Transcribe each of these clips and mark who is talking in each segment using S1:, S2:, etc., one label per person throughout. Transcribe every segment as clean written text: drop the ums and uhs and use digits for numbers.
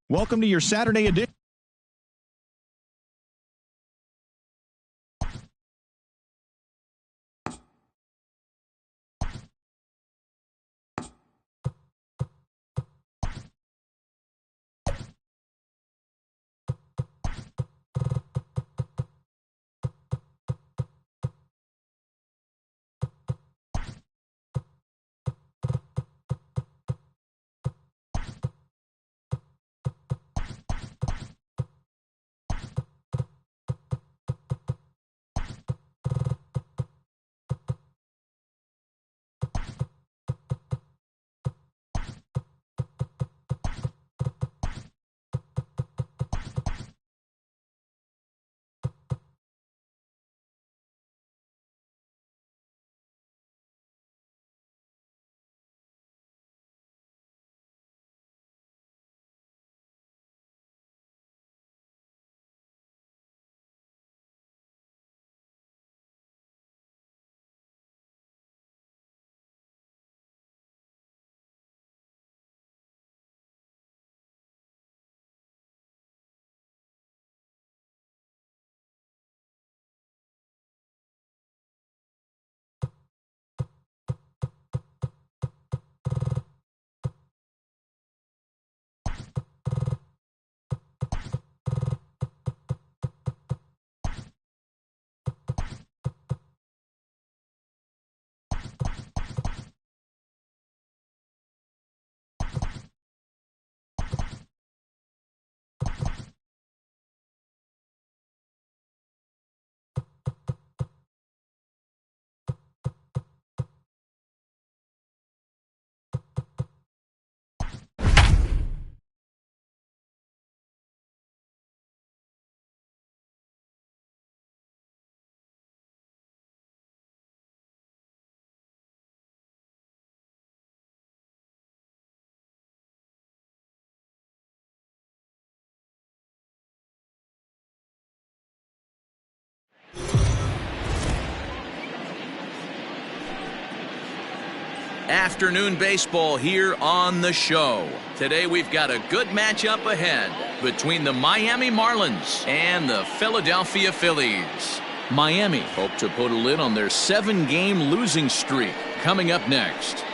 S1: Welcome to your Saturday edition.
S2: Afternoon baseball here on the show. Today we've got a good matchup ahead between the Miami Marlins and the Philadelphia Phillies. Miami hope to put a lid on their 7-game losing streak. Coming up next.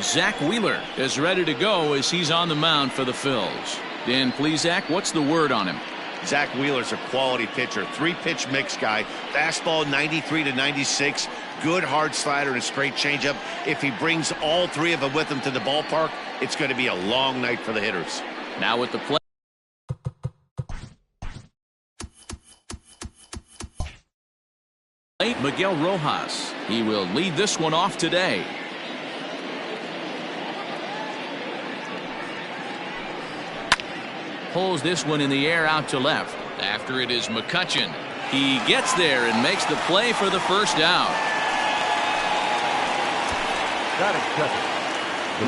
S2: Zach Wheeler is ready to go as he's on the mound for the Phils. Dan Plesac, what's the word on him?
S3: Zach Wheeler's a quality pitcher. 3-pitch mix guy. Fastball 93 to 96. Good hard slider and a straight changeup. If he brings all three of them with him to the ballpark, it's going to be a long night for the hitters.
S2: Now with the play. Miguel Rojas. He will lead this one off today. Pulls this one in the air out to left. After it is McCutchen. He gets there and makes the play for the first out.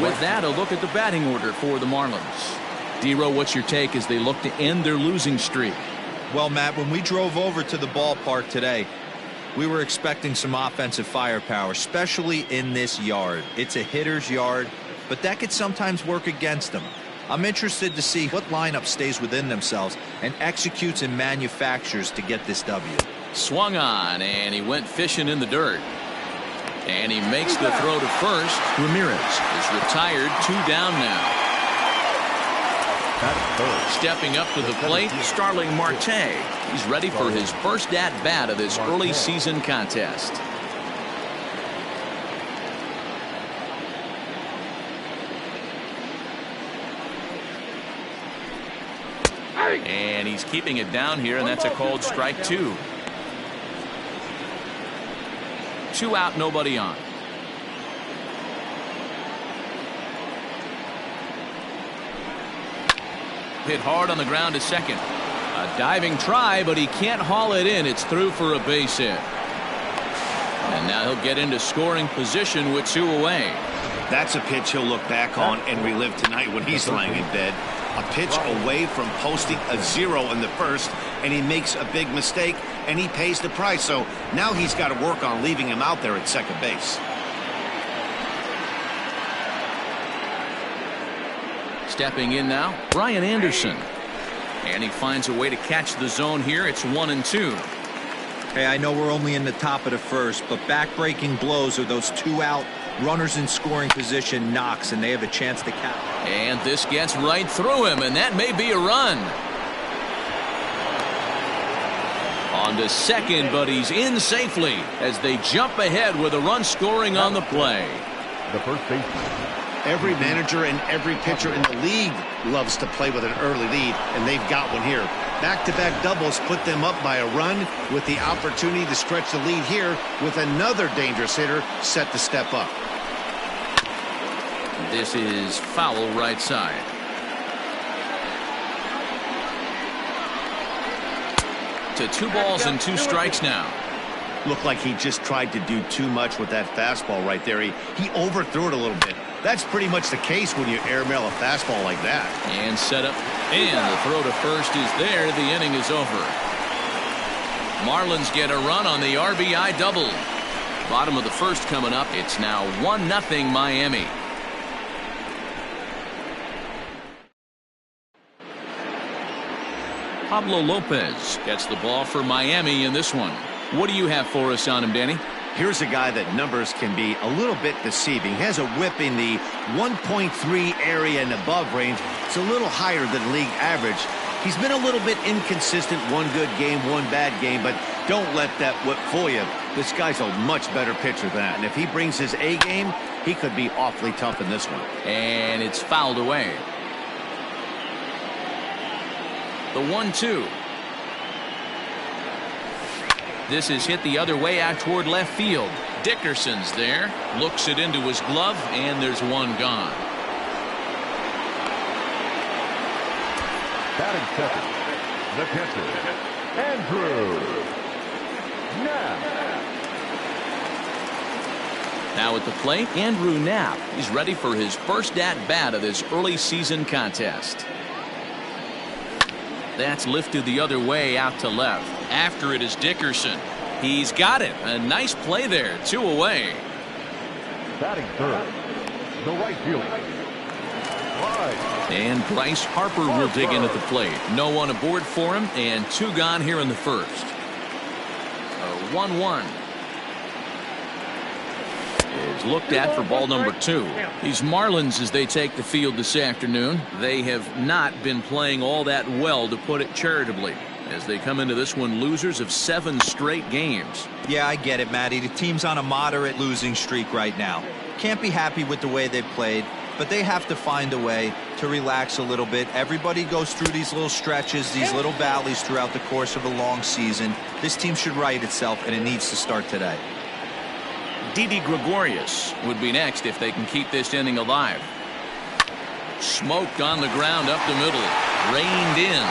S2: With that, a look at the batting order for the Marlins. D-Row, what's your take as they look to end their losing streak?
S4: Well, Matt, when we drove over to the ballpark today, we were expecting some offensive firepower, especially in this yard. It's a hitter's yard, but that could sometimes work against them. I'm interested to see what lineup stays within themselves and executes and manufactures to get this W.
S2: Swung on, and he went fishing in the dirt. And he makes the throw to first. Ramirez is retired, 2 down now. Stepping up to the plate, Starling Marte. He's ready for his first at-bat of this early season contest. And he's keeping it down here, and that's a called strike 2. 2 out, nobody on. Hit hard on the ground to second. A diving try, but he can't haul it in. It's through for a base hit. And now he'll get into scoring position with 2 away.
S3: That's a pitch he'll look back on and relive tonight when he's lying in bed. A pitch away from posting a 0 in the first, and he makes a big mistake, and he pays the price. So now he's got to work on leaving him out there at second base.
S2: Stepping in now, Brian Anderson. And he finds a way to catch the zone here. It's 1-2.
S4: Hey, I know we're only in the top of the first, but back-breaking blows are those 2 out runners in scoring position knocks, and they have a chance to catch.
S2: And this gets right through him, and that may be a run. On to second, but he's in safely as they jump ahead with a run scoring on the play.
S1: The first baseman.
S3: Every manager and every pitcher in the league loves to play with an early lead, and they've got one here. Back-to-back doubles put them up by a run with the opportunity to stretch the lead here with another dangerous hitter set to step up.
S2: This is foul right side. To 2 balls and 2 strikes now.
S3: Looked like he just tried to do too much with that fastball right there. He overthrew it a little bit. That's pretty much the case when you airmail a fastball like that.
S2: And set up, and the throw to first is there. The inning is over. Marlins get a run on the RBI double. Bottom of the first coming up. It's now 1-0 Miami. Pablo Lopez gets the ball for Miami in this one. What do you have for us on him, Danny?
S3: Here's a guy that numbers can be a little bit deceiving. He has a whip in the 1.3 area and above range. It's a little higher than league average. He's been a little bit inconsistent. One good game, one bad game, but don't let that whip fool you. This guy's a much better pitcher than that. And if he brings his A game, he could be awfully tough in this one.
S2: And it's fouled away. The 1-2. This is hit the other way out toward left field. Dickerson's there, looks it into his glove, and there's one gone.
S1: Batting second, the catcher, Andrew Knapp.
S2: Now at the plate, Andrew Knapp. He's ready for his first at-bat of this early season contest. That's lifted the other way out to left. After it is Dickerson. He's got it. A nice play there. 2 away.
S1: Batting third, the right fielder.
S2: And Bryce Harper will dig in at the plate. No one aboard for him, and 2 gone here in the first. A 1-1. Is looked at for ball number 2. These Marlins, as they take the field this afternoon, they have not been playing all that well, to put it charitably, as they come into this one losers of 7 straight games.
S4: Yeah, I get it, Matty. The team's on a moderate losing streak right now. Can't be happy with the way they've played, but they have to find a way to relax a little bit. Everybody goes through these little stretches, these little valleys throughout the course of a long season. This team should right itself, and it needs to start today.
S2: Didi Gregorius would be next if they can keep this inning alive. Smoked on the ground up the middle. Reined in.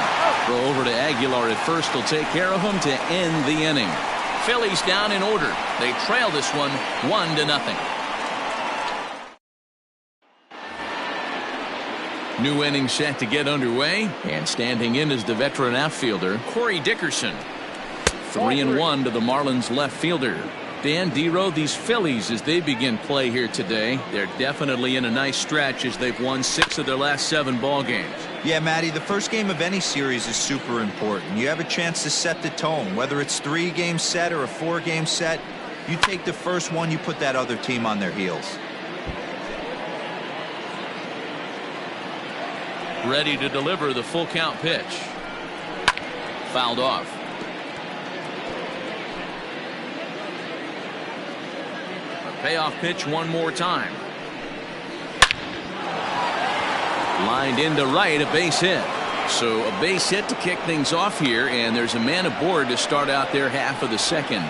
S2: Throw over to Aguilar at first will take care of him to end the inning. Phillies down in order. They trail this one 1-0. New inning set to get underway, and standing in is the veteran outfielder Corey Dickerson. 3-1 to the Marlins left fielder. Dan Dero, these Phillies, as they begin play here today, they're definitely in a nice stretch as they've won 6 of their last 7 ball games.
S4: Yeah, Matty, the first game of any series is super important. You have a chance to set the tone, whether it's 3-game set or a 4-game set. You take the first one, you put that other team on their heels.
S2: Ready to deliver the full count pitch. Fouled off. Payoff pitch one more time. Lined into right, a base hit. So a base hit to kick things off here, and there's a man aboard to start out their half of the second.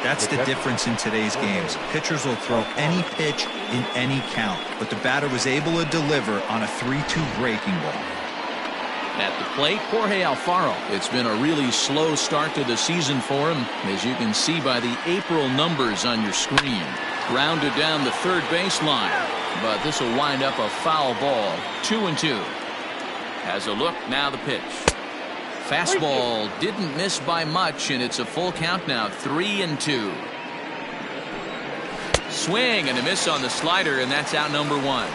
S4: That's the difference in today's games. Pitchers will throw any pitch in any count, but the batter was able to deliver on a 3-2 breaking ball.
S2: At the plate, Jorge Alfaro. It's been a really slow start to the season for him, as you can see by the April numbers on your screen. Grounded down the third baseline, but this will wind up a foul ball. 2-2. Has a look, now the pitch. Fastball didn't miss by much, and it's a full count now. 3-2. Swing and a miss on the slider, and that's out number 1.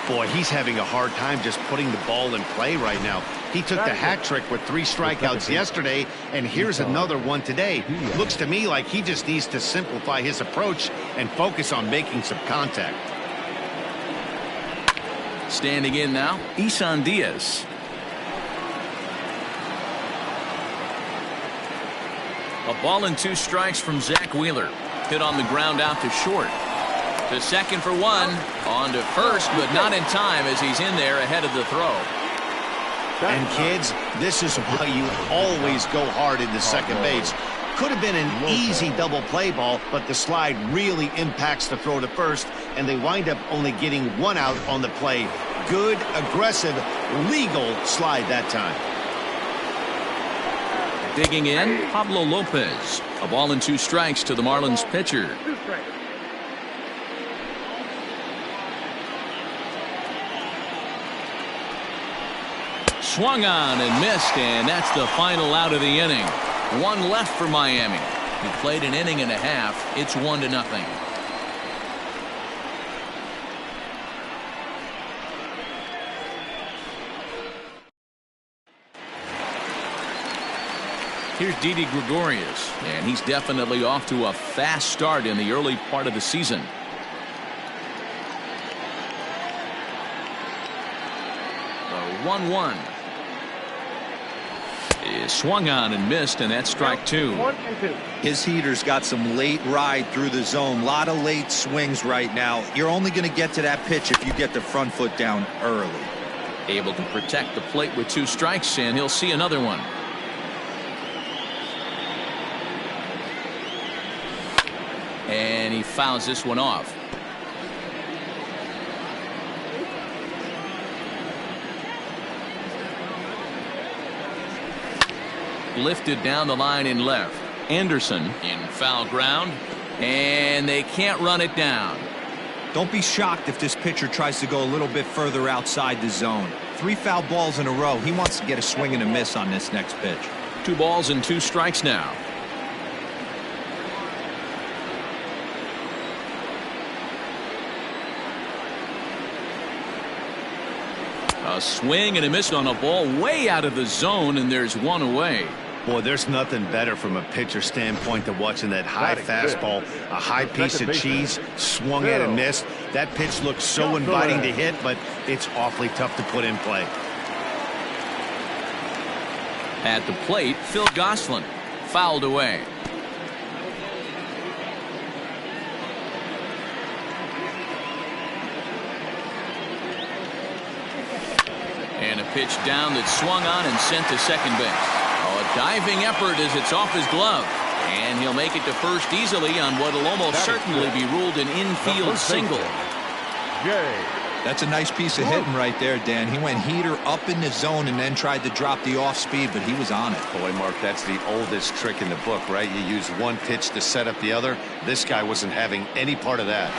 S3: Boy, he's having a hard time just putting the ball in play right now. He took the hat trick with 3 strikeouts yesterday, and here's another one today. Looks to me like he just needs to simplify his approach and focus on making some contact.
S2: Standing in now, Isan Diaz. A ball and 2 strikes from Zach Wheeler. Hit on the ground out to short. To second for 1. On to first, but not in time as he's in there ahead of the throw.
S3: And kids, this is why you always go hard into second base. Could have been an easy double play ball, but the slide really impacts the throw to first, and they wind up only getting 1 out on the play. Good, aggressive, legal slide that time.
S2: Digging in, Pablo Lopez. A ball and 2 strikes to the Marlins pitcher. Swung on and missed, and that's the final out of the inning. 1 left for Miami. He played an inning and a half. It's 1-0. Here's Didi Gregorius, and he's definitely off to a fast start in the early part of the season. The 1-1 is swung on and missed, and that's strike 2.
S4: His heater's got some late ride through the zone. A lot of late swings right now. You're only going to get to that pitch if you get the front foot down early.
S2: Able to protect the plate with 2 strikes, and he'll see another one. And he fouls this one off. Lifted down the line in left. Anderson in foul ground, and they can't run it down.
S4: Don't be shocked if this pitcher tries to go a little bit further outside the zone. 3 foul balls in a row. He wants to get a swing and a miss on this next pitch.
S2: 2 balls and 2 strikes now. A swing and a miss on a ball way out of the zone, and there's 1 away.
S3: Boy, there's nothing better from a pitcher standpoint than watching that high fastball, a high piece of cheese, swung at and missed. That pitch looks so inviting to hit, but it's awfully tough to put in play.
S2: At the plate, Phil Gosselin fouled away. And a pitch down that swung on and sent to second base. Oh, a diving effort as it's off his glove. And he'll make it to first easily on what will almost certainly be ruled an infield single.
S4: That's a nice piece of hitting right there, Dan. He went heater up in the zone and then tried to drop the off speed, but he was on it.
S3: Boy, Mark, that's the oldest trick in the book, right? You use one pitch to set up the other. This guy wasn't having any part of that.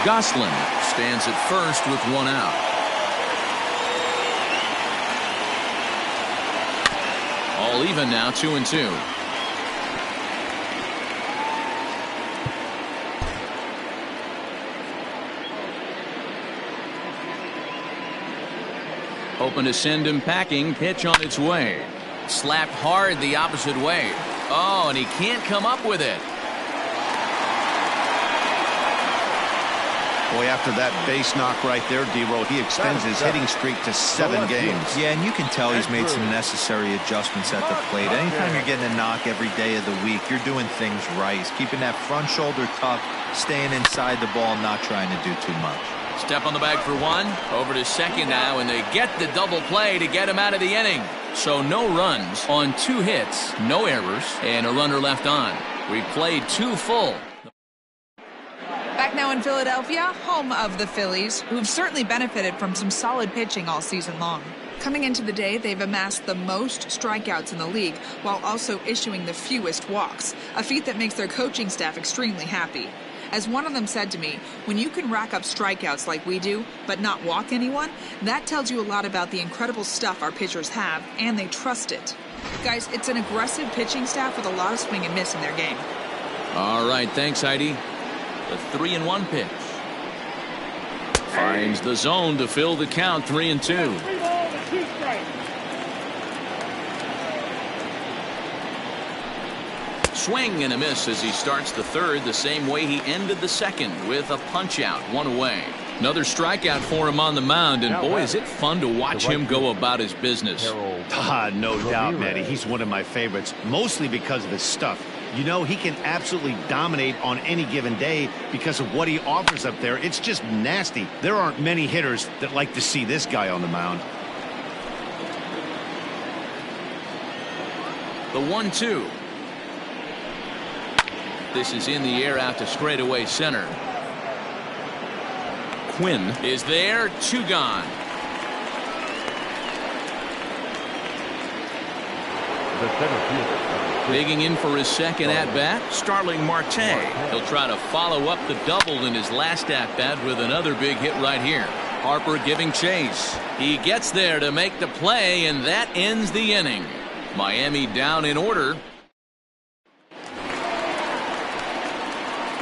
S2: Gosselin stands at first with 1 out. All even now, 2-2. Hoping to send him packing. Pitch on its way. Slapped hard the opposite way. Oh, and he can't come up with it.
S3: Boy, after that base knock right there, D-Roll, he extends his hitting streak to 7 games.
S4: Yeah, and you can tell he's made some necessary adjustments at the plate. Anytime you're getting a knock every day of the week, you're doing things right. He's keeping that front shoulder tucked, staying inside the ball, not trying to do too much.
S2: Step on the bag for 1. Over to second now, and they get the double play to get him out of the inning. So no runs on 2 hits, no errors, and a runner left on. We played 2 full.
S5: Back now in Philadelphia, home of the Phillies, who've certainly benefited from some solid pitching all season long. Coming into the day, they've amassed the most strikeouts in the league while also issuing the fewest walks, a feat that makes their coaching staff extremely happy. As one of them said to me, when you can rack up strikeouts like we do, but not walk anyone, that tells you a lot about the incredible stuff our pitchers have, and they trust it. Guys, it's an aggressive pitching staff with a lot of swing and miss in their game.
S2: All right, thanks, Heidi. The 3-1 pitch. Finds the zone to fill the count, 3-2. Swing and a miss as he starts the third the same way he ended the second, with a punch out, 1 away. Another strikeout for him on the mound, and boy, is it fun to watch him go about his business.
S3: No doubt, Matty. He's one of my favorites, mostly because of his stuff. You know, he can absolutely dominate on any given day because of what he offers up there. It's just nasty. There aren't many hitters that like to see this guy on the mound.
S2: The 1-2. This is in the air out to straightaway center. Quinn is there, 2 gone.
S1: The center fielder.
S2: Digging in for his second at-bat, Starling Marte. He'll try to follow up the double in his last at-bat with another big hit right here. Harper giving chase. He gets there to make the play, and that ends the inning. Miami down in order.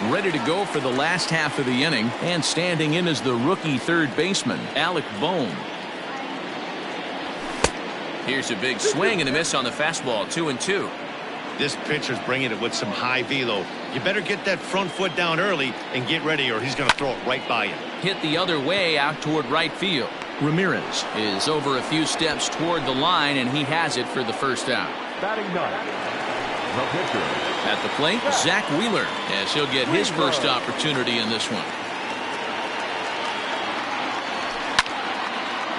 S2: Ready to go for the last half of the inning, and standing in as the rookie third baseman, Alec Bohm. Here's a big swing and a miss on the fastball, 2-2.
S3: This pitcher's bringing it with some high velo. You better get that front foot down early and get ready, or he's going to throw it right by you.
S2: Hit the other way out toward right field. Ramirez is over a few steps toward the line, and he has it for the first out.
S1: Batting ninth. The pitcher.
S2: At the plate, Zach Wheeler, as he'll get his first opportunity in this one.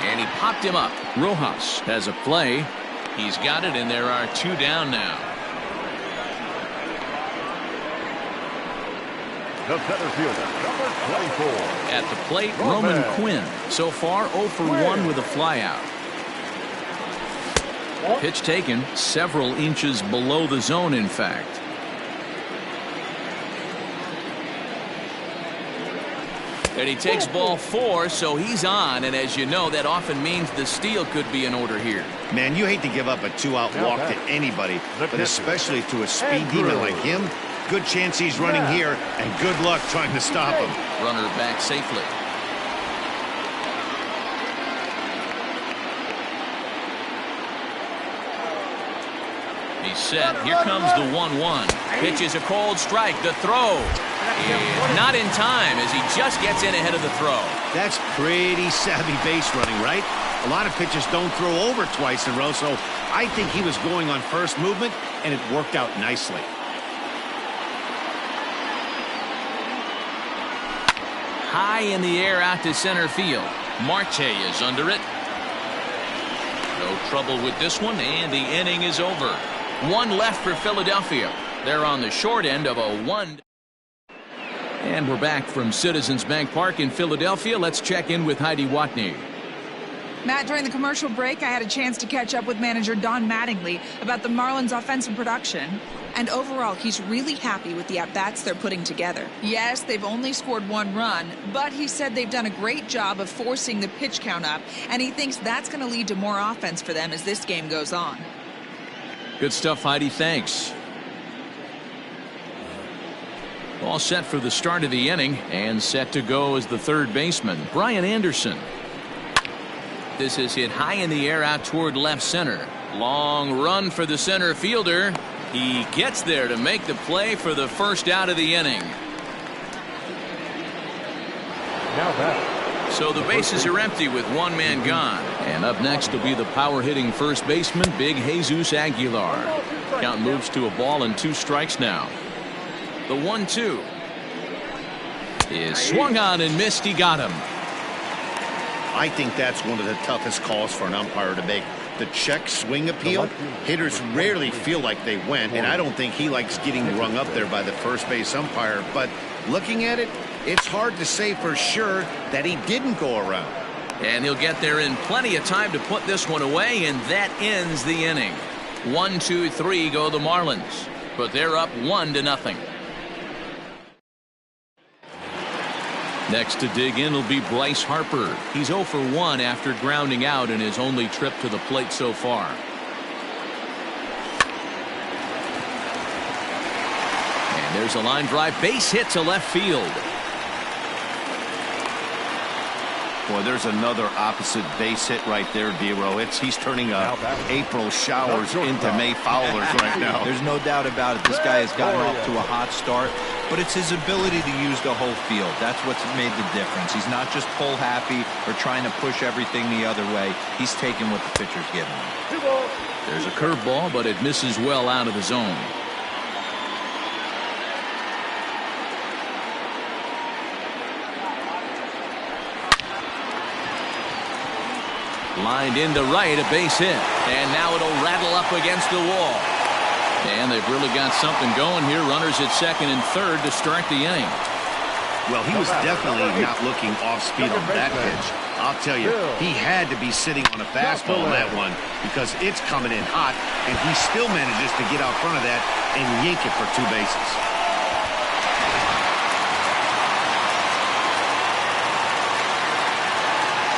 S2: And he popped him up. Rojas has a play. He's got it, and there are 2 down now.
S1: The center fielder, number 24.
S2: At the plate, Roman Quinn. So far, 0 for 1 with a flyout. Pitch taken several inches below the zone, in fact. And he takes ball 4, so he's on, and as you know, that often means the steal could be in order here.
S3: Man, you hate to give up a 2-out walk to anybody, but especially to a speed demon like him. Good chance he's running here, and good luck trying to stop him.
S2: Runner back safely. He's set. Here comes the 1-1. Pitch is a cold strike. The throw is not in time as he just gets in ahead of the throw.
S3: That's pretty savvy base running, right? A lot of pitchers don't throw over twice in a row, so I think he was going on first movement, and it worked out nicely.
S2: High in the air out to center field. Marte is under it. No trouble with this one, and the inning is over. 1 left for Philadelphia. They're on the short end of a 1. And we're back from Citizens Bank Park in Philadelphia. Let's check in with Heidi Watney.
S5: Matt, during the commercial break, I had a chance to catch up with manager Don Mattingly about the Marlins' offensive production. And overall, he's really happy with the at-bats they're putting together. Yes, they've only scored 1 run, but he said they've done a great job of forcing the pitch count up, and he thinks that's going to lead to more offense for them as this game goes on.
S2: Good stuff, Heidi. Thanks. All set for the start of the inning, and set to go as the third baseman, Brian Anderson. This is hit high in the air out toward left center. Long run for the center fielder. He gets there to make the play for the first out of the inning.
S1: Now back.
S2: So the bases are empty with 1 man gone. And up next will be the power-hitting first baseman, Big Jesus Aguilar. Count moves to a ball and 2 strikes now. The 1-2 is swung on and missed. He got him.
S3: I think that's one of the toughest calls for an umpire to make. The check swing appeal. Hitters rarely feel like they went, and I don't think he likes getting rung up there by the first base umpire. But looking at it, it's hard to say for sure that he didn't go around.
S2: And he'll get there in plenty of time to put this one away, and that ends the inning. 1, 2, 3 go the Marlins, but they're up 1-0. Next to dig in will be Bryce Harper. He's 0 for 1 after grounding out in his only trip to the plate so far. And there's a line drive base hit to left field.
S3: Boy, there's another opposite base hit right there, Vero. He's turning April showers into May Fowlers right now.
S4: There's no doubt about it. This guy has gotten off to a hot start, but it's his ability to use the whole field. That's what's made the difference. He's not just pull happy or trying to push everything the other way. He's taking what the pitcher's giving him.
S2: There's a curveball, but it misses well out of the zone. Lined into right, a base hit. And now it'll rattle up against the wall. And they've really got something going here. Runners at second and third to start the inning.
S3: Well, he was definitely not looking off speed on that pitch. I'll tell you, he had to be sitting on a fastball on that one because it's coming in hot, and he still manages to get out front of that and yank it for 2 bases.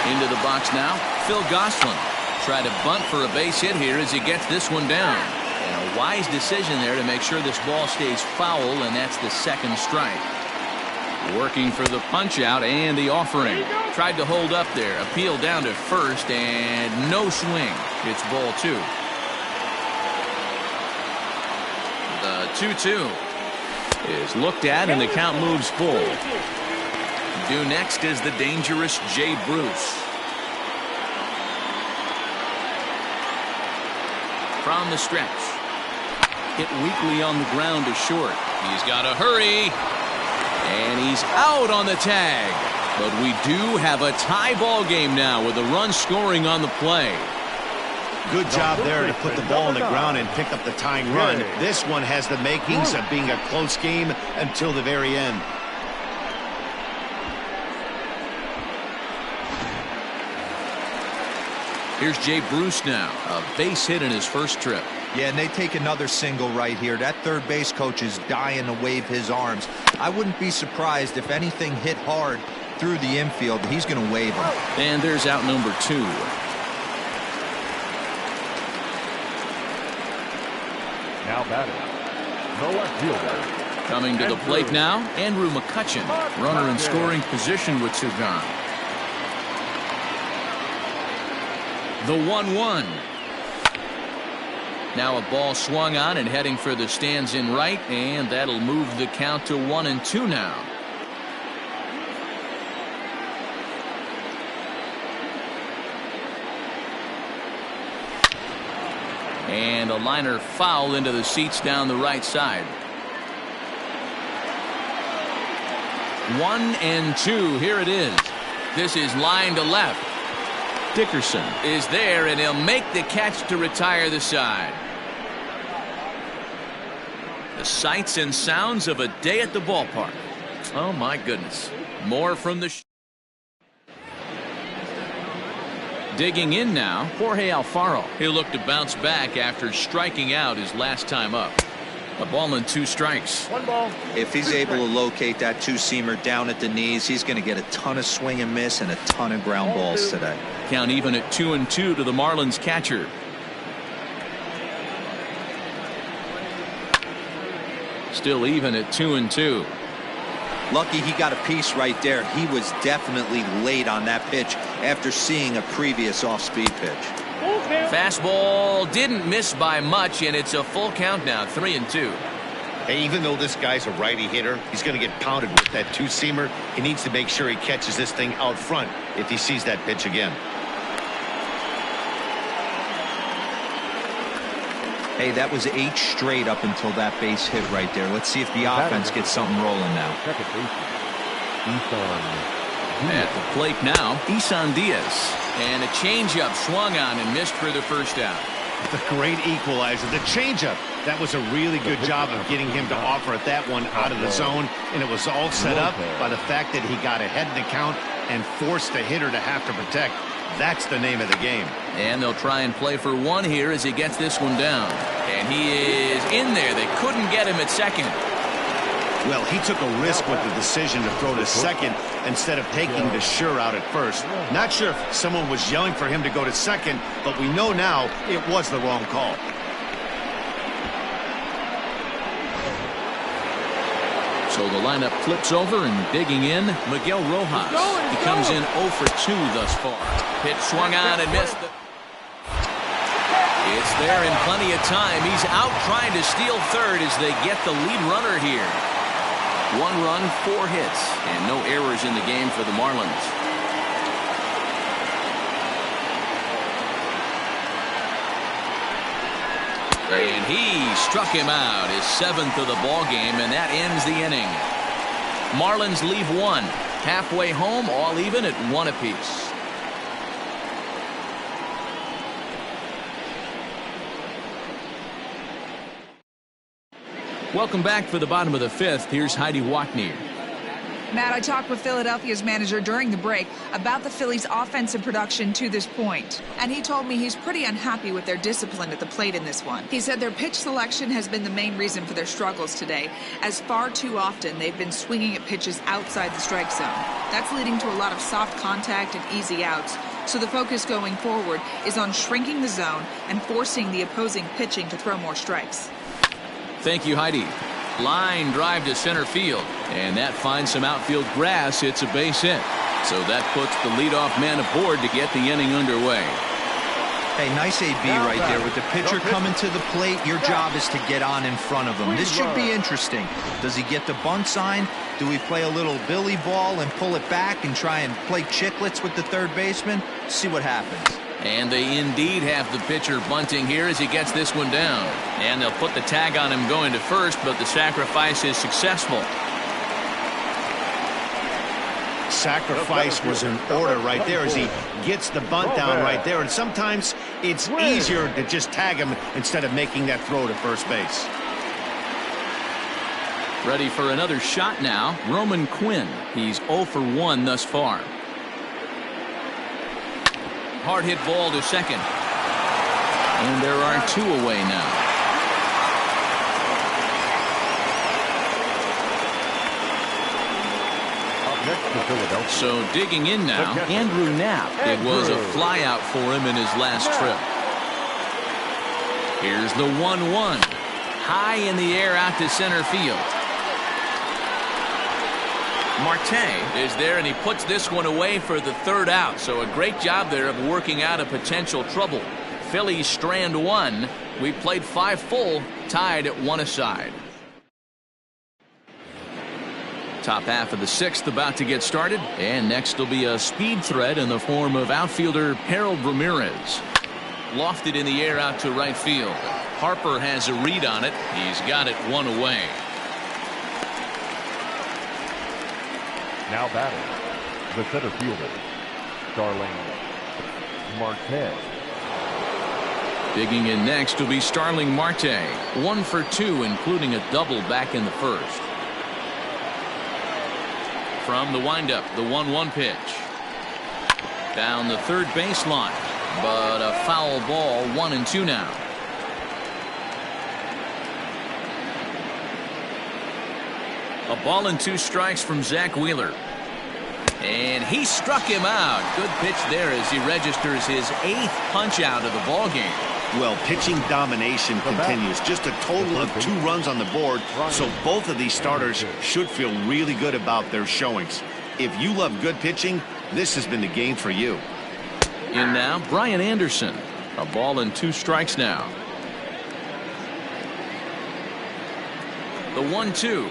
S2: Into the box now, Phil Gosselin. Try to bunt for a base hit here as he gets this one down. And a wise decision there to make sure this ball stays foul, and that's the second strike. Working for the punch out and the offering. Tried to hold up there. Appeal down to first and no swing. It's ball 2. The 2-2 is looked at and the count moves full. Due next is the dangerous Jay Bruce. From the stretch. Hit weakly on the ground to short. He's got to hurry. And he's out on the tag. But we do have a tie ball game now with a run scoring on the play.
S3: Good job there to put the ball on the ground and pick up the tying run. This one has the makings of being a close game until the very end.
S2: Here's Jay Bruce now. A base hit in his first trip.
S4: Yeah, and they take another single right here. That third base coach is dying to wave his arms. I wouldn't be surprised if anything hit hard through the infield. He's going to wave them.
S2: And there's out number 2.
S1: Now batting, the left fielder.
S2: Coming to the plate now, Andrew McCutchen. Runner in scoring position with 2 gone. The 1-1. Now a ball swung on and heading for the stands in right, and that'll move the count to 1-2 now. And a liner foul into the seats down the right side. 1-2. Here it is. This is line to left. Dickerson is there, and he'll make the catch to retire the side. The sights and sounds of a day at the ballpark. Oh, my goodness. More from the... Digging in now, Jorge Alfaro. He'll look to bounce back after striking out his last time up. A ball and 2 strikes.
S1: 1 ball.
S4: If he's able to locate that 2-seamer down at the knees, he's going to get a ton of swing and miss and a ton of ground balls today.
S2: Count even at 2-2 to the Marlins catcher. Still even at 2-2.
S4: Lucky he got a piece right there. He was definitely late on that pitch after seeing a previous off-speed pitch.
S2: Fastball didn't miss by much, and it's a full count now, 3-2.
S3: Hey, even though this guy's a righty hitter, he's going to get pounded with that 2-seamer. He needs to make sure he catches this thing out front if he sees that pitch again.
S4: Hey, that was 8 straight up until that base hit right there. Let's see if the offense gets something rolling now.
S1: Second baseman,
S2: At the plate now, Isan Diaz. And a changeup swung on and missed for the first out.
S3: The great equalizer, the changeup. That was a really good job of getting him to offer at that one out of the zone, and it was all set up by the fact that he got ahead in the count and force the hitter to have to protect. That's the name of the game.
S2: And they'll try and play for one here as he gets this one down. And he is in there. They couldn't get him at second.
S3: Well, he took a risk with the decision to throw to second instead of taking the sure out at first. Not sure if someone was yelling for him to go to second, but we know now it was the wrong call.
S2: So the lineup flips over and digging in, Miguel Rojas. He comes in 0 for 2 thus far. Pitch swung on and missed. It's there in plenty of time. He's out trying to steal third as they get the lead runner here. 1 run, 4 hits, and no errors in the game for the Marlins. And he struck him out, his 7th of the ball game, and that ends the inning. Marlins leave 1. Halfway home, all even at 1 apiece. Welcome back for the bottom of the 5th. Here's Heidi Watney.
S5: Matt, I talked with Philadelphia's manager during the break about the Phillies' offensive production to this point, and he told me he's pretty unhappy with their discipline at the plate in this one. He said their pitch selection has been the main reason for their struggles today, as far too often they've been swinging at pitches outside the strike zone. That's leading to a lot of soft contact and easy outs, so the focus going forward is on shrinking the zone and forcing the opposing pitching to throw more strikes.
S2: Thank you, Heidi. Line drive to center field, and that finds some outfield grass. It's a base hit. So that puts the leadoff man aboard to get the inning underway.
S4: Hey, nice AB right there. With the pitcher coming to the plate, your job is to get on in front of him. This should be interesting. Does he get the bunt sign? Do we play a little billy ball and pull it back and try and play chicklets with the third baseman? See what happens.
S2: And they indeed have the pitcher bunting here as he gets this one down. And they'll put the tag on him going to first, but the sacrifice is successful.
S3: Sacrifice was in order right there as he gets the bunt down right there. And sometimes it's easier to just tag him instead of making that throw to first base.
S2: Ready for another shot now, Roman Quinn. He's 0 for 1 thus far. Hard hit ball to second. And there are 2 away now.
S1: Up next to Philadelphia.
S2: So digging in now, Andrew Knapp. It was a fly out for him in his last trip. Here's the 1-1. High in the air out to center field. Marte is there, and he puts this one away for the 3rd out. So a great job there of working out a potential trouble. Phillies strand 1. We played 5 full, tied at 1 aside. Top half of the 6th about to get started, and next will be a speed threat in the form of outfielder Harold Ramirez. Lofted in the air out to right field. Harper has a read on it. He's got it 1 away.
S1: Now batting, the center fielder, Starling Marte.
S2: Digging in next will be Starling Marte. 1 for 2, including a double back in the 1st. From the windup, the 1-1 pitch. Down the 3rd baseline, but a foul ball, 1-2 now. A ball and 2 strikes from Zach Wheeler. And he struck him out. Good pitch there as he registers his 8th punch out of the ball game.
S3: Well, pitching domination continues. Just a total of 2 runs on the board. So both of these starters should feel really good about their showings. If you love good pitching, this has been the game for you.
S2: In now, Brian Anderson. A ball and 2 strikes now. The 1-2.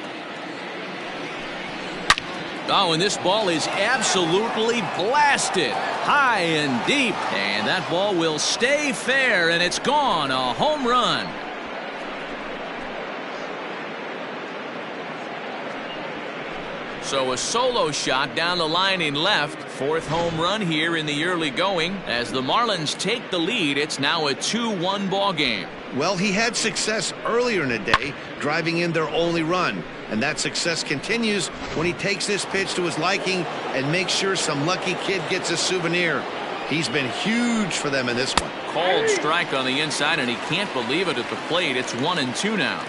S2: Oh, and this ball is absolutely blasted high and deep, and that ball will stay fair, and it's gone. A home run. So a solo shot down the line in left. Fourth home run here in the early going. As the Marlins take the lead, it's now a 2-1 ball game.
S3: Well, he had success earlier in the day, driving in their only run. And that success continues when he takes this pitch to his liking and makes sure some lucky kid gets a souvenir. He's been huge for them in this one.
S2: Called strike on the inside, and he can't believe it at the plate. It's 1-2 now.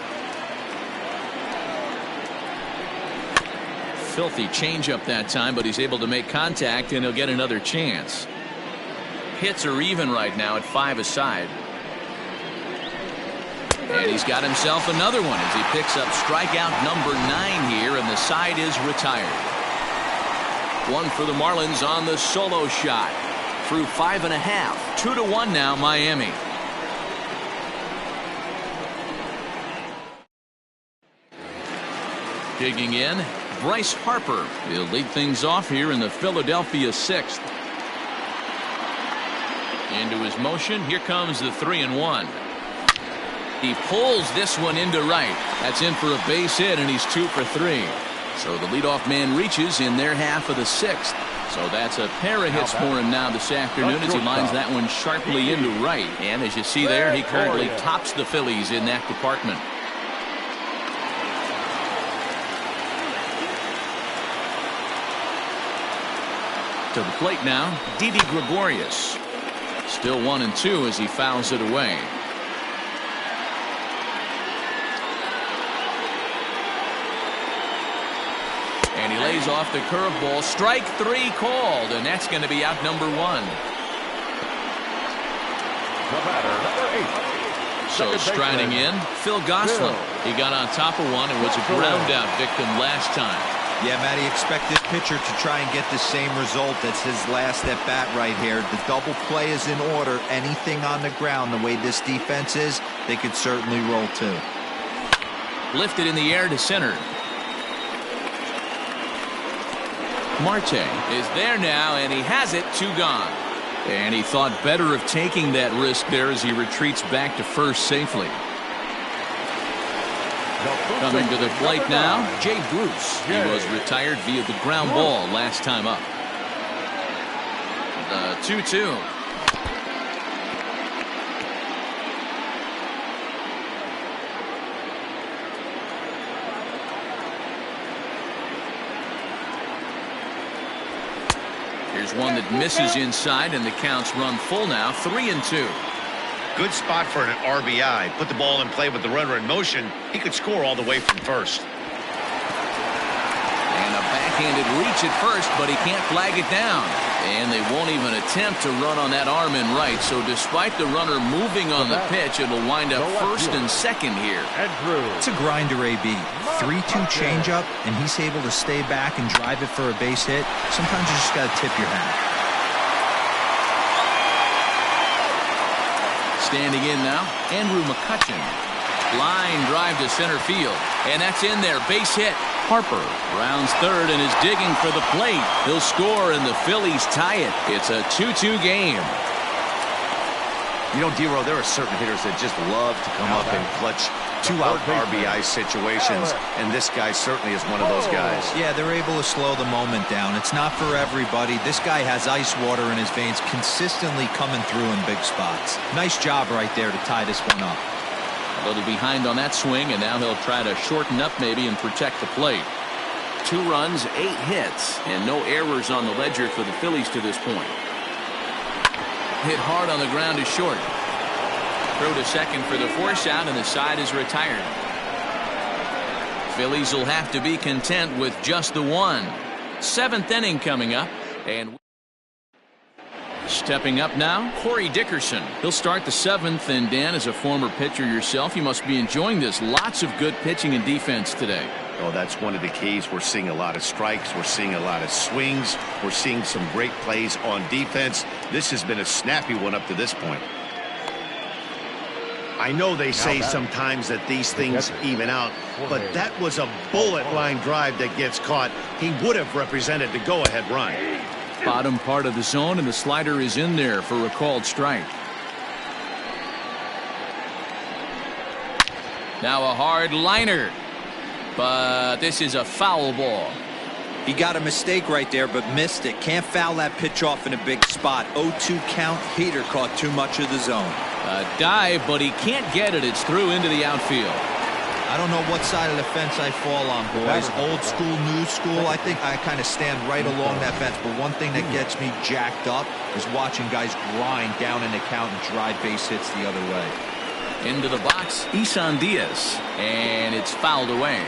S2: Filthy changeup that time, but he's able to make contact, and he'll get another chance. Hits are even right now at 5 aside. And he's got himself another one as he picks up strikeout number 9 here, and the side is retired. One for the Marlins on the solo shot. Through 5.5. 2-1 now, Miami. Digging in, Bryce Harper. He'll lead things off here in the Philadelphia 6th. Into his motion. Here comes the 3-1. He pulls this one into right. That's in for a base hit, and he's 2 for 3. So the leadoff man reaches in their half of the 6th. So that's a pair of hits for him now this afternoon as he lines that one sharply into right. And as you see there, he currently tops the Phillies in that department. To the plate now, Didi Gregorius. Still 1-2 as he fouls it away. And he lays off the curveball. Strike 3 called, and that's going to be out number 1.
S1: The batter, number 8.
S2: So striding in, Phil Gosselin. He got on top of one and was a ground out victim last time.
S4: Yeah, Matty, expect this pitcher to try and get the same result. That's his last at bat right here. The double play is in order. Anything on the ground, the way this defense is, they could certainly roll too.
S2: Lifted in the air to center. Marte is there now, and he has it. 2 gone. And he thought better of taking that risk there as he retreats back to first safely. Coming to the plate now, Jay Bruce. He was retired via the ground ball last time up. The 2-2. Here's one that misses inside, and the count's run full now. 3-2.
S3: Good spot for an RBI. Put the ball in play with the runner in motion. He could score all the way from first.
S2: And a backhanded reach at first, but he can't flag it down. And they won't even attempt to run on that arm in right. So despite the runner moving on the pitch, it'll wind up first and second here.
S4: It's a grinder, AB. 3-2 changeup, and he's able to stay back and drive it for a base hit. Sometimes you just got to tip your hat.
S2: Standing in now, Andrew McCutchen. Line drive to center field, and that's in there. Base hit. Harper rounds third and is digging for the plate. He'll score, and the Phillies tie it. It's a 2-2 game.
S3: You know, D-Row, there are certain hitters that just love to come up in clutch 2-out RBI situations, and this guy certainly is one of those guys.
S4: Yeah, they're able to slow the moment down. It's not for everybody. This guy has ice water in his veins, consistently coming through in big spots. Nice job right there to tie this one up.
S2: A little behind on that swing, and now he'll try to shorten up maybe and protect the plate. 2 runs, 8 hits, and no errors on the ledger for the Phillies to this point. Hit hard on the ground is short. Throw to second for the force out, and the side is retired. Phillies will have to be content with just the 1. 7th inning coming up, and stepping up now, Corey Dickerson. He'll start the 7th, and Dan, as a former pitcher yourself, you must be enjoying this. Lots of good pitching and defense today.
S3: Oh, that's one of the keys. We're seeing a lot of strikes. We're seeing a lot of swings. We're seeing some great plays on defense. This has been a snappy one up to this point. I know they say sometimes that these things even out, but that was a bullet line drive that gets caught. He would have represented the go-ahead run.
S2: Bottom part of the zone, and the slider is in there for a called strike. Now a hard liner, but this is a foul ball.
S4: He got a mistake right there, but missed it. Can't foul that pitch off in a big spot. 0-2 count. Heater caught too much of the zone.
S2: A dive, but he can't get it. It's through into the outfield.
S4: I don't know what side of the fence I fall on, boys. Old school, new school. I think I kind of stand right along that fence. But one thing that gets me jacked up is watching guys grind down in the count and drive base hits the other way.
S2: Into the box, Isan Diaz, and it's fouled away.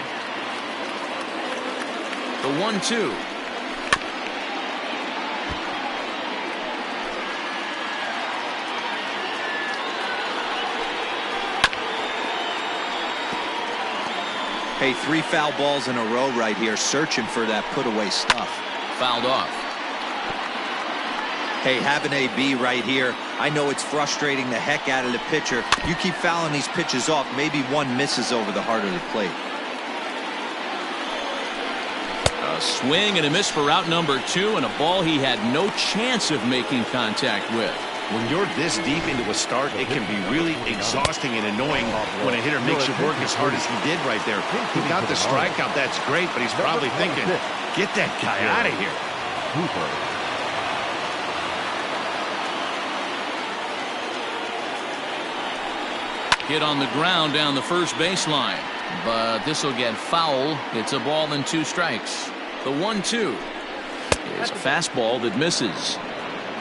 S2: The 1-2.
S4: Hey, 3 foul balls in a row right here, searching for that put-away stuff.
S2: Fouled off.
S4: Hey, have an AB right here. I know it's frustrating the heck out of the pitcher. You keep fouling these pitches off, maybe one misses over the heart of the plate.
S2: A swing and a miss for out number 2, and a ball he had no chance of making contact with.
S3: When you're this deep into a start, it can be really exhausting and annoying when a hitter makes you work as hard as he did right there. He got the strikeout, that's great, but he's probably thinking, get that guy out of here.
S2: Hit on the ground down the first baseline, but this will get foul. It's a ball and 2 strikes. The 1-2 is a fastball that misses.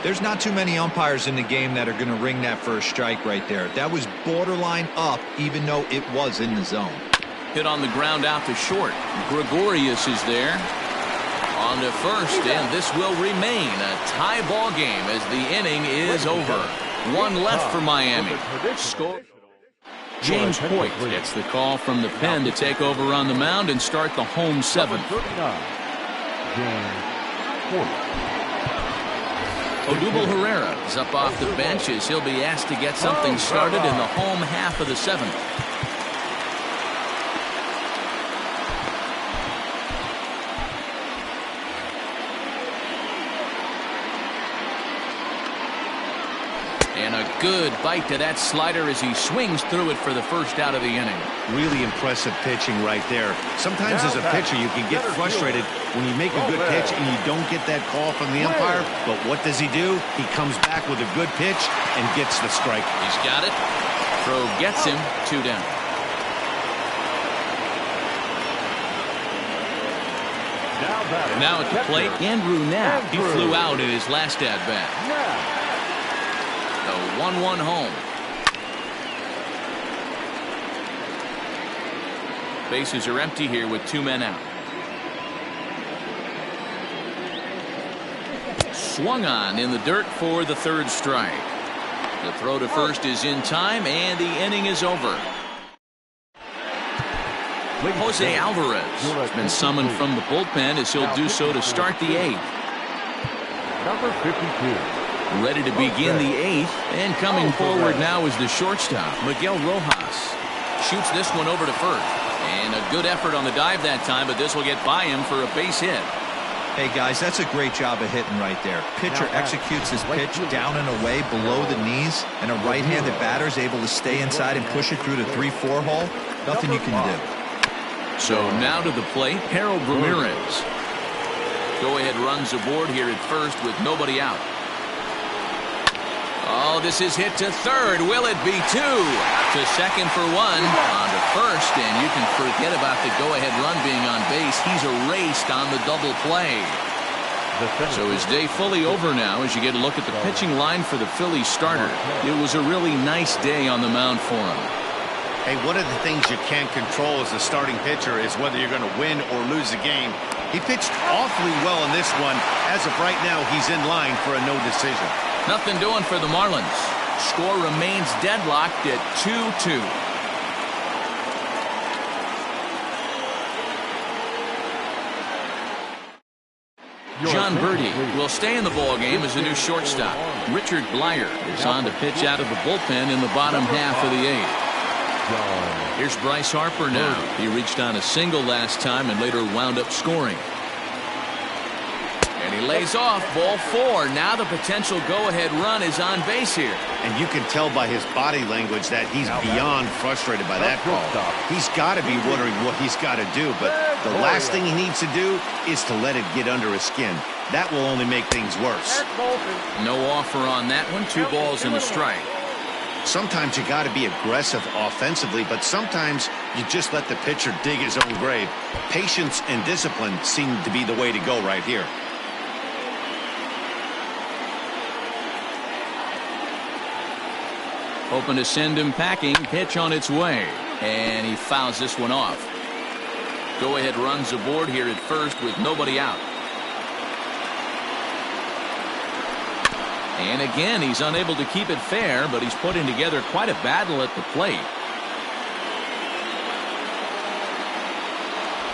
S4: There's not too many umpires in the game that are going to ring that first strike right there. That was borderline up, even though it was in the zone.
S2: Hit on the ground out to short. Gregorius is there. On to first, and this will remain a tie ball game as the inning is over. 1 left for Miami. Score. James Hoyt gets the call from the pen to take over on the mound and start the home 7th. Odubel Herrera is up off the bench as he'll be asked to get something started in the home half of the 7th. And a good bite to that slider as he swings through it for the first out of the inning.
S3: Really impressive pitching right there. Sometimes as a pitcher you can get frustrated when you make a good pitch and you don't get that call from the umpire. But what does he do? He comes back with a good pitch and gets the strike.
S2: He's got it. Throw gets him. 2 down. Now at the plate, Andrew Knapp. He flew out in his last at bat. The 1-1 home. Bases are empty here with 2 men out. Swung on in the dirt for the 3rd strike. The throw to first is in time, and the inning is over. Jose Alvarez has been summoned from the bullpen as he'll do so to start the 8th.
S1: Number 52.
S2: Ready to begin the 8th, and coming forward now is the shortstop, Miguel Rojas. Shoots this one over to first, and a good effort on the dive that time, but this will get by him for a base hit.
S4: Hey guys, that's a great job of hitting right there. Pitcher executes his pitch down and away below the knees, and a right-handed batter is able to stay inside and push it through the 3-4 hole. Nothing you can do.
S2: So now to the plate, Harold Ramirez. Go-ahead runs aboard here at first with nobody out. Oh, this is hit to third. Will it be 2? To second for 1. On to first, and you can forget about the go-ahead run being on base. He's erased on the double play. So his day fully over now as you get a look at the pitching line for the Phillies starter. It was a really nice day on the mound for him.
S3: Hey, one of the things you can't control as a starting pitcher is whether you're going to win or lose the game. He pitched awfully well in this one. As of right now, he's in line for a no decision.
S2: Nothing doing for the Marlins. Score remains deadlocked at 2-2. John Birdie will stay in the ballgame as a new shortstop. Richard Blyer is on to pitch out of the bullpen in the bottom half of the 8th. Here's Bryce Harper now. He reached on a single last time and later wound up scoring. And he lays off. Ball 4. Now the potential go-ahead run is on base here.
S3: And you can tell by his body language that he's beyond frustrated by that call. He's got to be wondering what he's got to do, but the last thing he needs to do is to let it get under his skin. That will only make things worse.
S2: No offer on that one. 2 balls and a strike.
S3: Sometimes you got to be aggressive offensively, but sometimes you just let the pitcher dig his own grave. Patience and discipline seem to be the way to go right here.
S2: Hoping to send him packing. Pitch on its way. And he fouls this one off. Go-ahead runs aboard here at first with nobody out. And again, he's unable to keep it fair, but he's putting together quite a battle at the plate.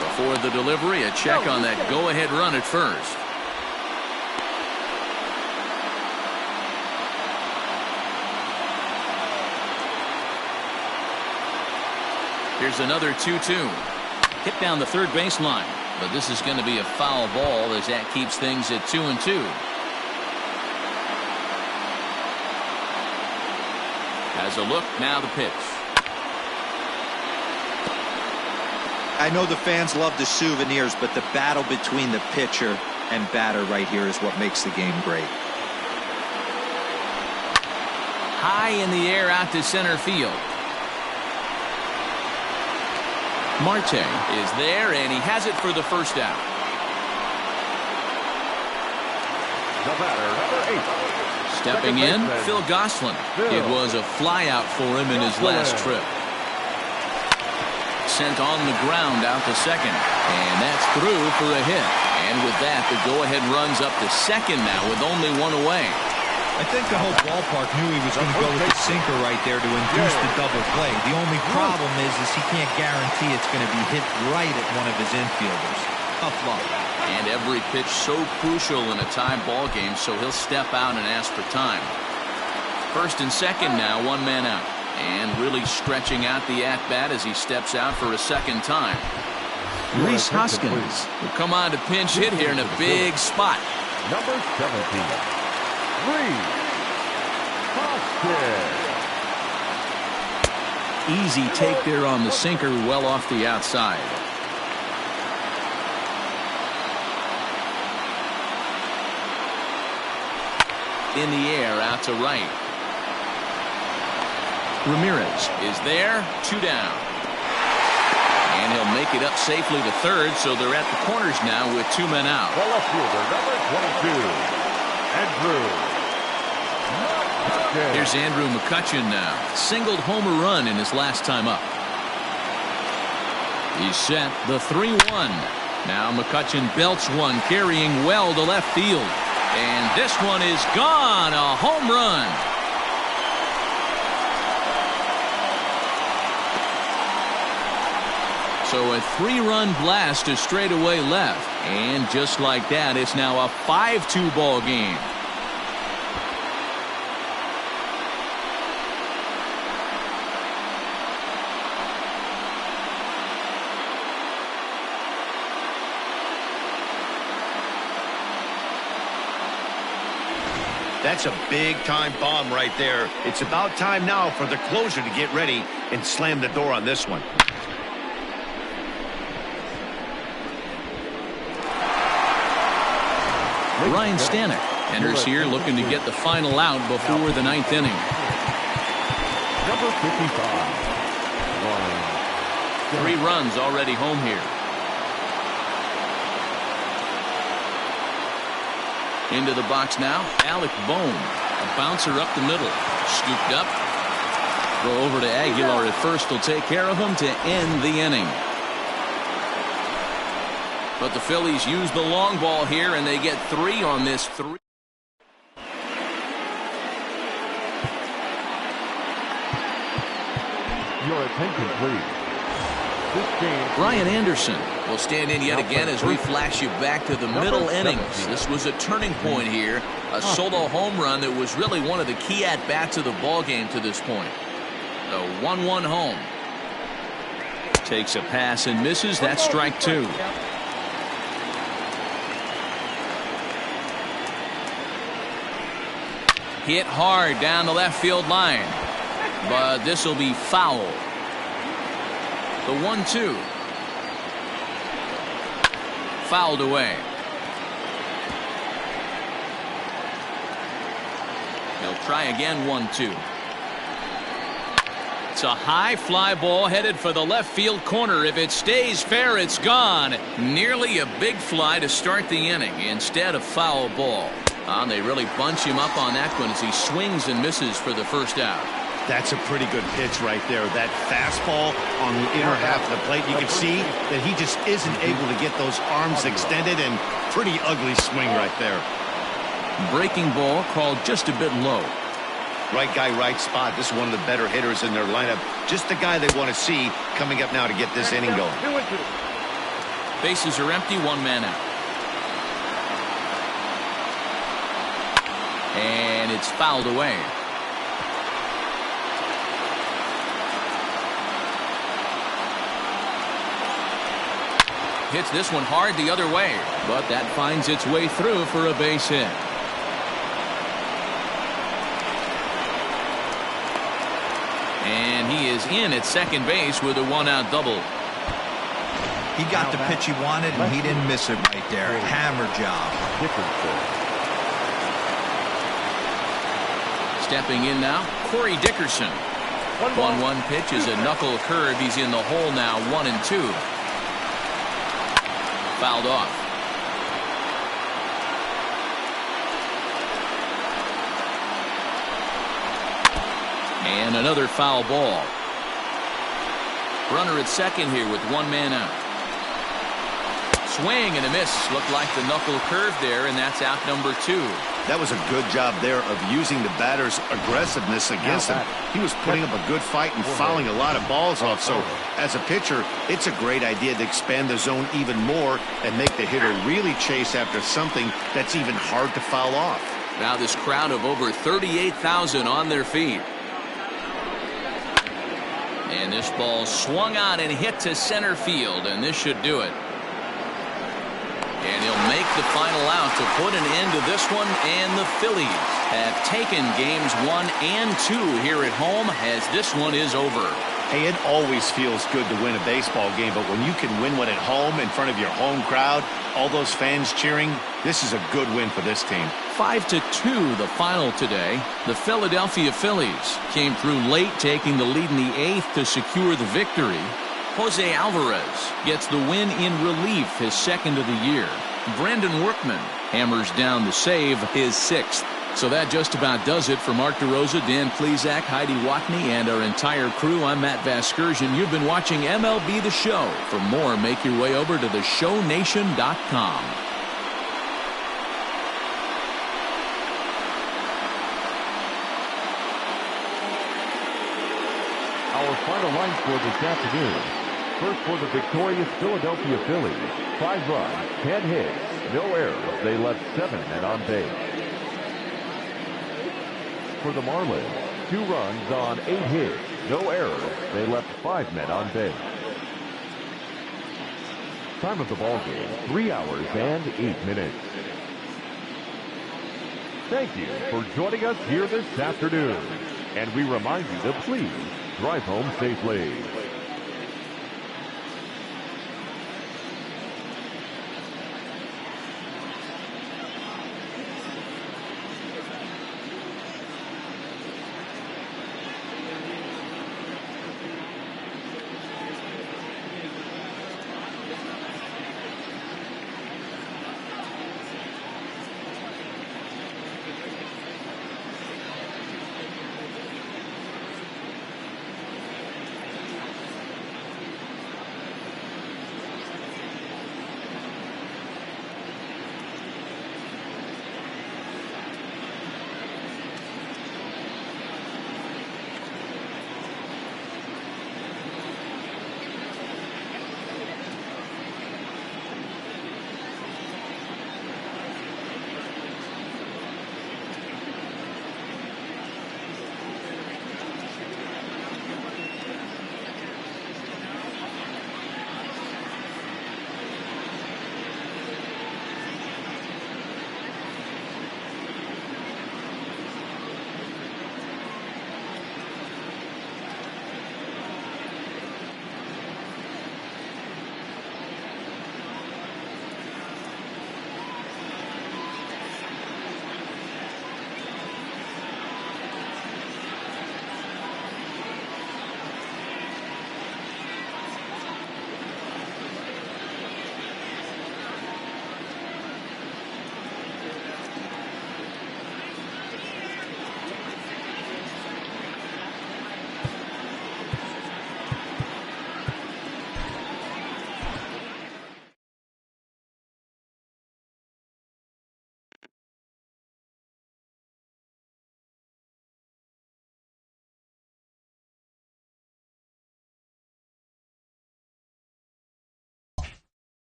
S2: Before the delivery, a check on that go-ahead run at first. Here's another 2-2. Hit down the third baseline, but this is going to be a foul ball as that keeps things at 2-2. Has a look, now the pitch.
S4: I know the fans love the souvenirs, but the battle between the pitcher and batter right here is what makes the game great.
S2: High in the air out to center field. Marte is there, and he has it for the first out.
S1: The batter, number 8.
S2: Stepping in, Phil Gosselin. It was a flyout for him in his last trip. Sent on the ground out to second, and that's through for a hit. And with that, the go-ahead runs up to second now with only 1 away.
S4: I think the whole ballpark knew he was going to go with the sinker right there to induce the double play. The only problem is he can't guarantee it's going to be hit right at one of his infielders. Tough luck.
S2: And every pitch so crucial in a tie ball game, so he'll step out and ask for time. First and second now, 1 man out. And really stretching out the at-bat as he steps out for a second time. Rhys Hoskins will come on to pinch hit here in a big spot.
S1: Number 17. Rhys Hoskins.
S2: Easy take there on the sinker, well off the outside. In the air out to right. Ramirez is there, 2 down. And he'll make it up safely to third, so they're at the corners now with 2 men out.
S1: The left fielder, number 22, Andrew.
S2: Here's Andrew McCutchen now. Singled homer run in his last time up. He's set, the 3-1. Now McCutchen belts one, carrying well to left field. And this one is gone, a home run. So a 3-run blast to straightaway left. And just like that, it's now a 5-2 ball game.
S3: That's a big-time bomb right there. It's about time now for the closer to get ready and slam the door on this one.
S2: Ryan Stanek enters here looking to get the final out before the 9th inning.
S1: Number 55.
S2: 3 runs already home here. Into the box now, Alec Bohm. A bouncer up the middle. Scooped up. Throw over to Aguilar at first. Will take care of him to end the inning. But the Phillies use the long ball here, and they get 3 on this 3.
S1: Your attention, please.
S2: Brian Anderson will stand in yet again as we flash you back to the middle innings. This was a turning point here. A solo home run that was really one of the key at-bats of the ball game to this point. The 1-1 home. Takes a pass and misses. That's strike 2. Hit hard down the left field line. But this will be foul. The 1-2. Fouled away. He'll try again. 1-2. It's a high fly ball headed for the left field corner. If it stays fair, it's gone. Nearly a big fly to start the inning instead of foul ball. They really bunch him up on that one as he swings and misses for the first out.
S3: That's a pretty good pitch right there. That fastball on the inner half of the plate. You can see that he just isn't able to get those arms extended, and pretty ugly swing right there.
S2: Breaking ball called just a bit low.
S3: Right guy, right spot. This is one of the better hitters in their lineup. Just the guy they want to see coming up now to get this inning going.
S2: Bases are empty, one man out. And it's fouled away. Hits this one hard the other way, but that finds its way through for a base hit. And he is in at second base with a one-out double.
S4: He got the pitch he wanted, and he didn't miss it right there. Hammer job.
S2: Stepping in now, Corey Dickerson. 1-1 pitch is a knuckle curve. He's in the hole now, 1-2. Fouled off. And another foul ball. Runner at second here with one man out. Swing and a miss. Looked like the knuckle curve there, and that's out number 2.
S3: That was a good job there of using the batter's aggressiveness against him. He was putting up a good fight and fouling a lot of balls off. So as a pitcher, it's a great idea to expand the zone even more and make the hitter really chase after something that's even hard to foul off.
S2: Now this crowd of over 38,000 on their feet. And this ball swung on and hit to center field, and this should do it. And he'll make the final out to put an end to this one, and the Phillies have taken games 1 and 2 here at home as this one is over.
S3: Hey, it always feels good to win a baseball game, but when you can win one at home in front of your home crowd, all those fans cheering, this is a good win for this team.
S2: 5-2 the final today. The Philadelphia Phillies came through late, taking the lead in the 8th to secure the victory. Jose Alvarez gets the win in relief, his second of the year. Brandon Workman hammers down the save, his 6th. So that just about does it for Mark DeRosa, Dan Klezak, Heidi Watney, and our entire crew. I'm Matt Vasgersian. You've been watching MLB The Show. For more, make your way over to theshownation.com.
S1: Our final line score this afternoon. First for the victorious Philadelphia Phillies. 5 runs, 10 hits, no errors. They left 7 men on base. For the Marlins, 2 runs on 8 hits, no errors. They left 5 men on base. Time of the ball game, 3 hours and 8 minutes. Thank you for joining us here this afternoon. And we remind you to please drive home safely.